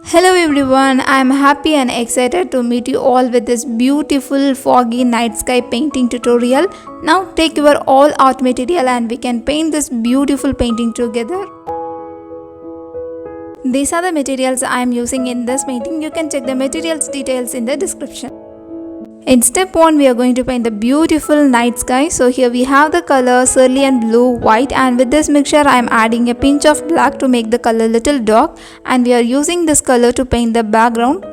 Hello everyone, I am happy and excited to meet you all with this beautiful foggy night sky painting tutorial. Now take your all art material and we can paint this beautiful painting together. These are the materials I am using in this painting. You can check the materials details in the description. In step 1, we are going to paint the beautiful night sky. So here we have the color cerulean blue, white, and with this mixture I am adding a pinch of black to make the color little dark, and we are using this color to paint the background.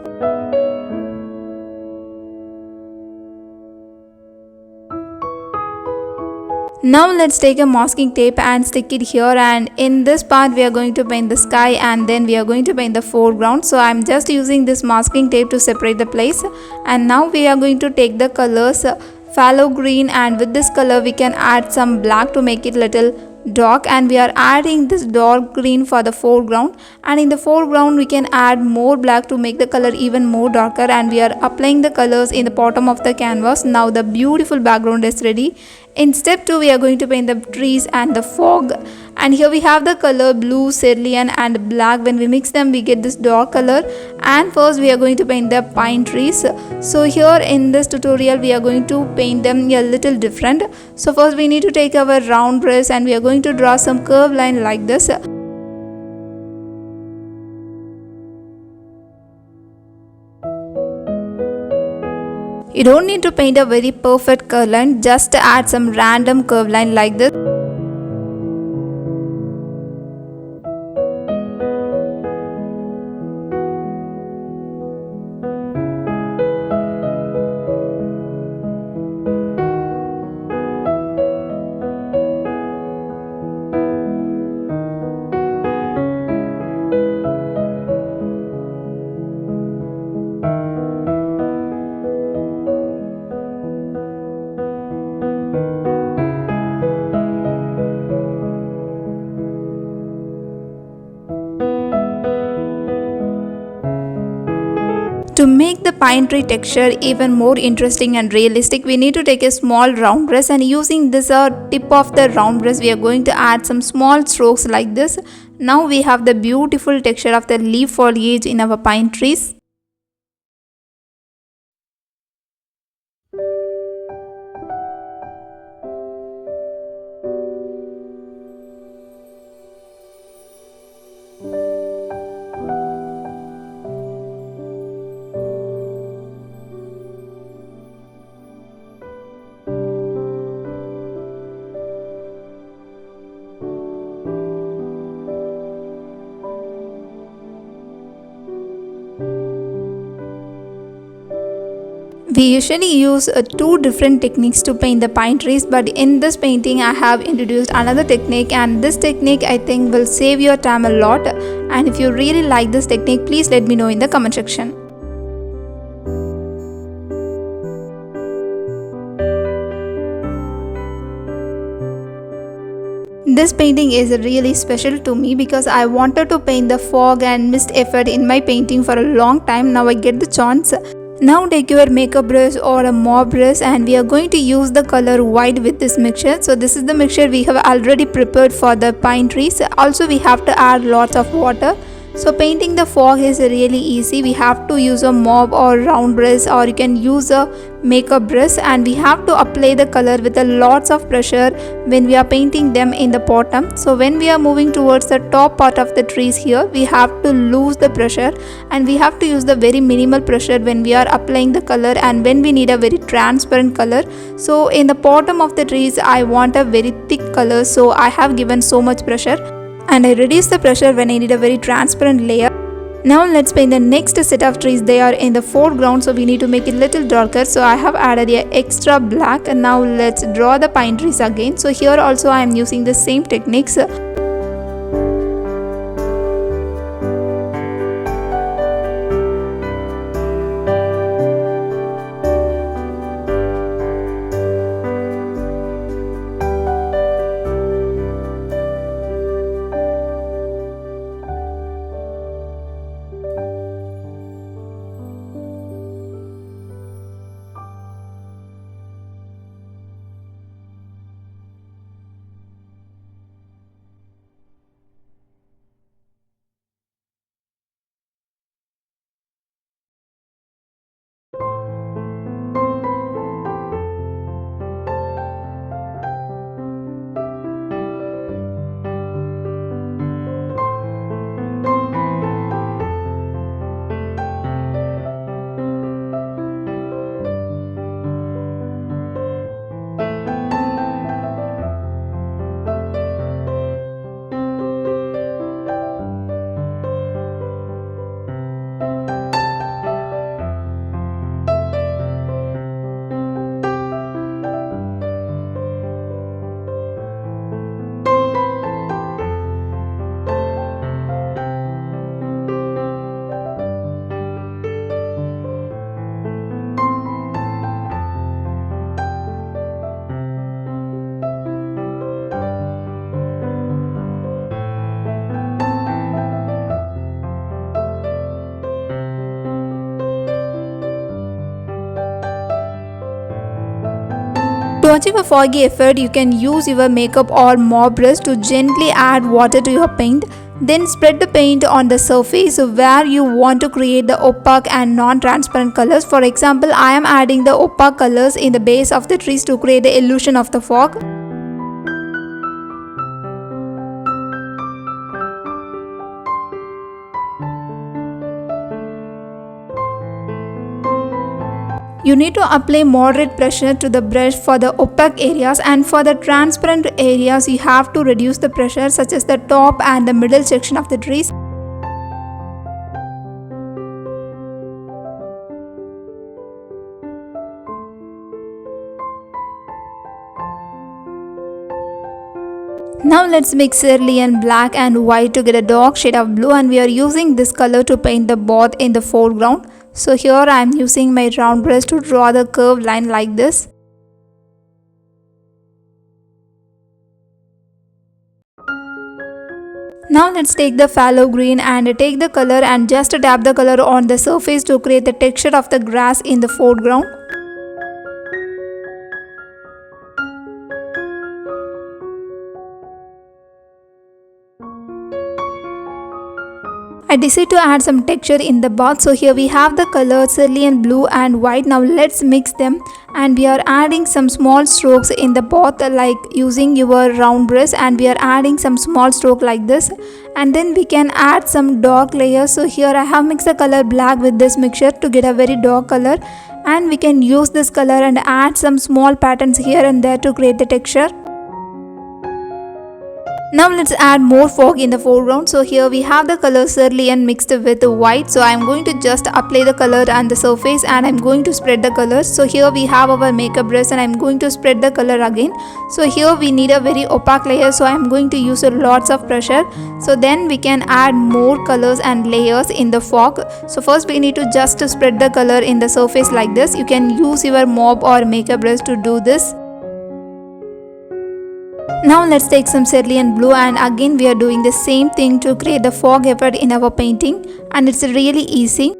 Now let's take a masking tape and stick it here, and in this part we are going to paint the sky and then we are going to paint the foreground. So I'm just using this masking tape to separate the place, and now we are going to take the colors phthalo green, and with this color we can add some black to make it little dark, and we are adding this dark green for the foreground, and in the foreground we can add more black to make the color even more darker, and we are applying the colors in the bottom of the canvas. Now the beautiful background is ready. In step 2 we are going to paint the trees and the fog, and here we have the color blue, cerulean and black. When we mix them we get this dark color, and first we are going to paint the pine trees. So here in this tutorial we are going to paint them a little different. So first we need to take our round brush and we are going to draw some curved line like this. You don't need to paint a very perfect curve line, just add some random curve line like this. To make the pine tree texture even more interesting and realistic, we need to take a small round brush, and using this tip of the round brush we are going to add some small strokes like this. Now we have the beautiful texture of the leaf foliage in our pine trees. We usually use two different techniques to paint the pine trees, but in this painting I have introduced another technique, and this technique I think will save your time a lot. And if you really like this technique, please let me know in the comment section. This painting is really special to me because I wanted to paint the fog and mist effect in my painting for a long time. Now I get the chance. Now take your makeup brush or a mop brush, and we are going to use the color white with this mixture. So this is the mixture we have already prepared for the pine trees. Also we have to add lots of water. So painting the fog is really easy. We have to use a mop or round brush, or you can use a makeup brush, and we have to apply the color with a lots of pressure when we are painting them in the bottom. So when we are moving towards the top part of the trees here, we have to lose the pressure, and we have to use the very minimal pressure when we are applying the color and when we need a very transparent color. So in the bottom of the trees I want a very thick color, so I have given so much pressure, and I reduce the pressure when I need a very transparent layer. Now let's paint the next set of trees. They are in the foreground, so we need to make it little darker. So I have added a extra black, and now let's draw the pine trees again. So here also I am using the same techniques. To achieve a foggy effect, you can use your makeup or mop brush to gently add water to your paint. Then spread the paint on the surface where you want to create the opaque and non-transparent colors. For example, I am adding the opaque colors in the base of the trees to create the illusion of the fog. You need to apply moderate pressure to the brush for the opaque areas, and for the transparent areas you have to reduce the pressure, such as the top and the middle section of the trees. Now let's mix cerulean black and white to get a dark shade of blue, and we are using this color to paint the both in the foreground. So here I am using my round brush to draw the curved line like this. Now let's take the phthalo green and take the color and just dab the color on the surface to create the texture of the grass in the foreground. I decided to add some texture in the bath, so here we have the colors cerulean blue and white. Now let's mix them, and we are adding some small strokes in the bath, like using your round brush, and we are adding some small stroke like this, and then we can add some dark layers. So here I have mixed the color black with this mixture to get a very dark color, and we can use this color and add some small patterns here and there to create the texture. Now let's add more fog in the foreground. So here we have the color cerulean mixed with white. So I am going to just apply the color on the surface, and I am going to spread the colors. So here we have our makeup brush, and I am going to spread the color again. So here we need a very opaque layer, so I am going to use lots of pressure. So then we can add more colors and layers in the fog. So first we need to just spread the color in the surface like this. You can use your mop or makeup brush to do this. Now let's take some cerulean blue, and again we are doing the same thing to create the fog effect in our painting, and it's really easy.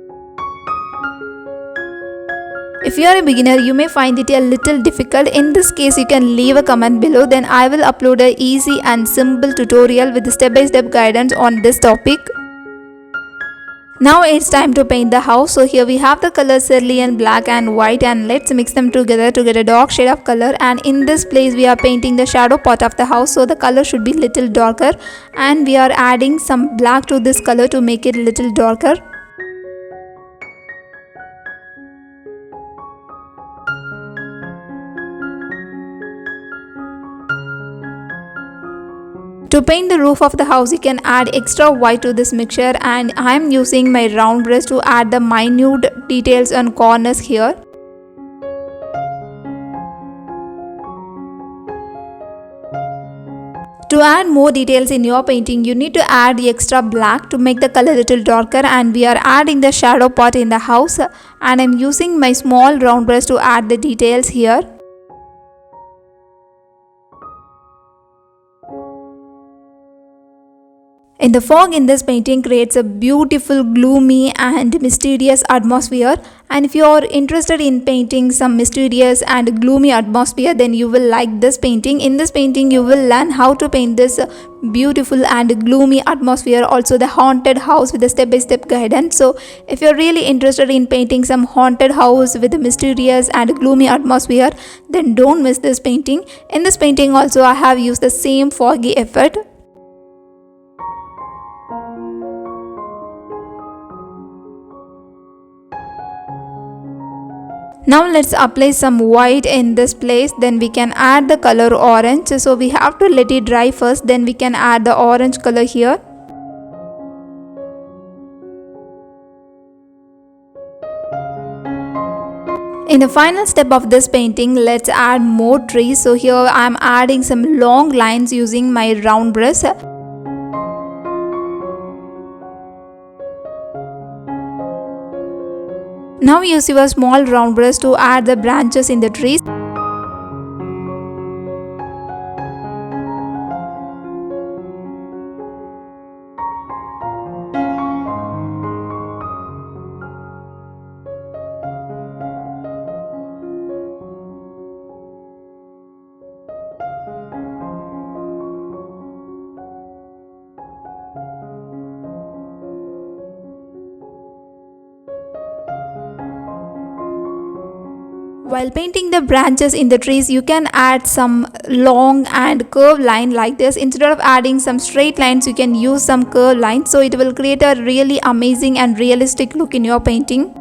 If you are a beginner, you may find it a little difficult. In this case, you can leave a comment below, then I will upload a easy and simple tutorial with step-by-step guidance on this topic. Now it's time to paint the house. So here we have the colors cerulean black and white, and let's mix them together to get a dark shade of color. And in this place we are painting the shadow part of the house, so the color should be little darker, and we are adding some black to this color to make it little darker. To paint the roof of the house, you can add extra white to this mixture, and I am using my round brush to add the minute details on corners here. To add more details in your painting, you need to add the extra black to make the color a little darker, and we are adding the shadow part in the house, and I am using my small round brush to add the details here. In the fog in this painting creates a beautiful, gloomy and mysterious atmosphere, and if you are interested in painting some mysterious and gloomy atmosphere, then you will like this painting. In this painting you will learn how to paint this beautiful and gloomy atmosphere, also the haunted house with a step-by-step guidance. So if you are really interested in painting some haunted house with a mysterious and gloomy atmosphere, then don't miss this painting. In this painting also I have used the same foggy effect. Now let's apply some white in this place, then we can add the color orange. So we have to let it dry first, then we can add the orange color here. In the final step of this painting, let's add more trees. So here I am adding some long lines using my round brush. Now use your small round brush to add the branches in the trees. While painting the branches in the trees, you can add some long and curved line like this. Instead of adding some straight lines, you can use some curved lines, so it will create a really amazing and realistic look in your painting.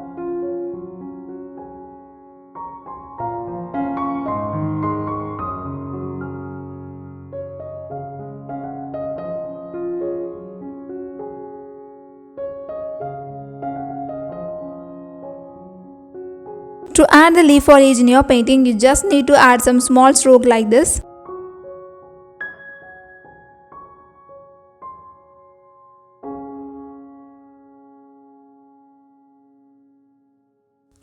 To add the leaf foliage in your painting, you just need to add some small stroke like this.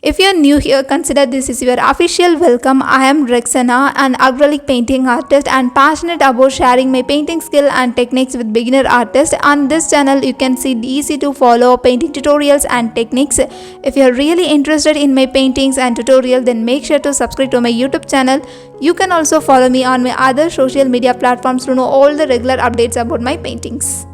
If you're new here, consider this is your official welcome. I am Rexana, an acrylic painting artist and passionate about sharing my painting skill and techniques with beginner artists. On this channel, you can see easy to follow painting tutorials and techniques. If you're really interested in my paintings and tutorials, then make sure to subscribe to my YouTube channel. You can also follow me on my other social media platforms to know all the regular updates about my paintings.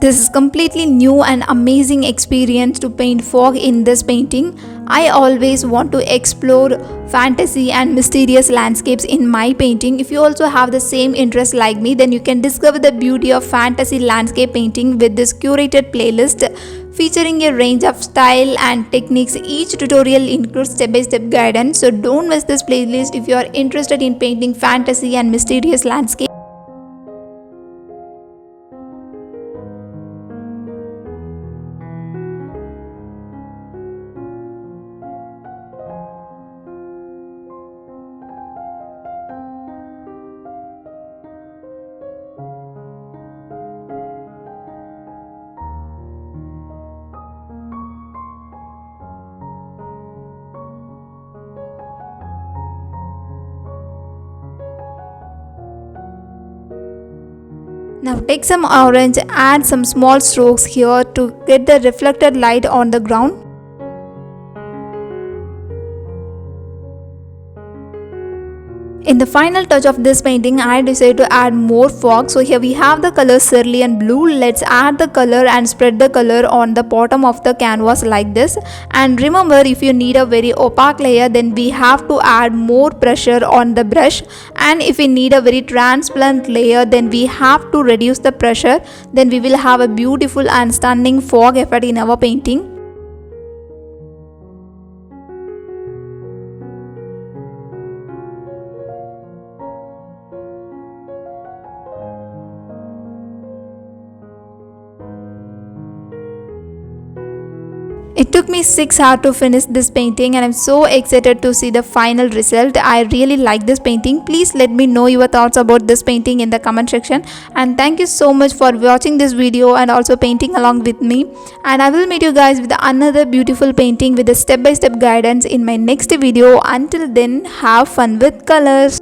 This is completely new and amazing experience to paint fog in this painting. I always want to explore fantasy and mysterious landscapes in my painting. If you also have the same interest like me, then you can discover the beauty of fantasy landscape painting with this curated playlist featuring a range of style and techniques. Each tutorial includes step-by-step guidance, so don't miss this playlist if you are interested in painting fantasy and mysterious landscapes. Now take some orange, add some small strokes here to get the reflected light on the ground. In the final touch of this painting, I decided to add more fog. So here we have the color cerulean blue. Let's add the color and spread the color on the bottom of the canvas like this. And remember, if you need a very opaque layer, then we have to add more pressure on the brush. And if we need a very transparent layer, then we have to reduce the pressure. Then we will have a beautiful and stunning fog effect in our painting. It took me 6 hours to finish this painting and I'm so excited to see the final result. I really like this painting. Please let me know your thoughts about this painting in the comment section. And thank you so much for watching this video and also painting along with me. And I will meet you guys with another beautiful painting with a step-by-step guidance in my next video. Until then, have fun with colors.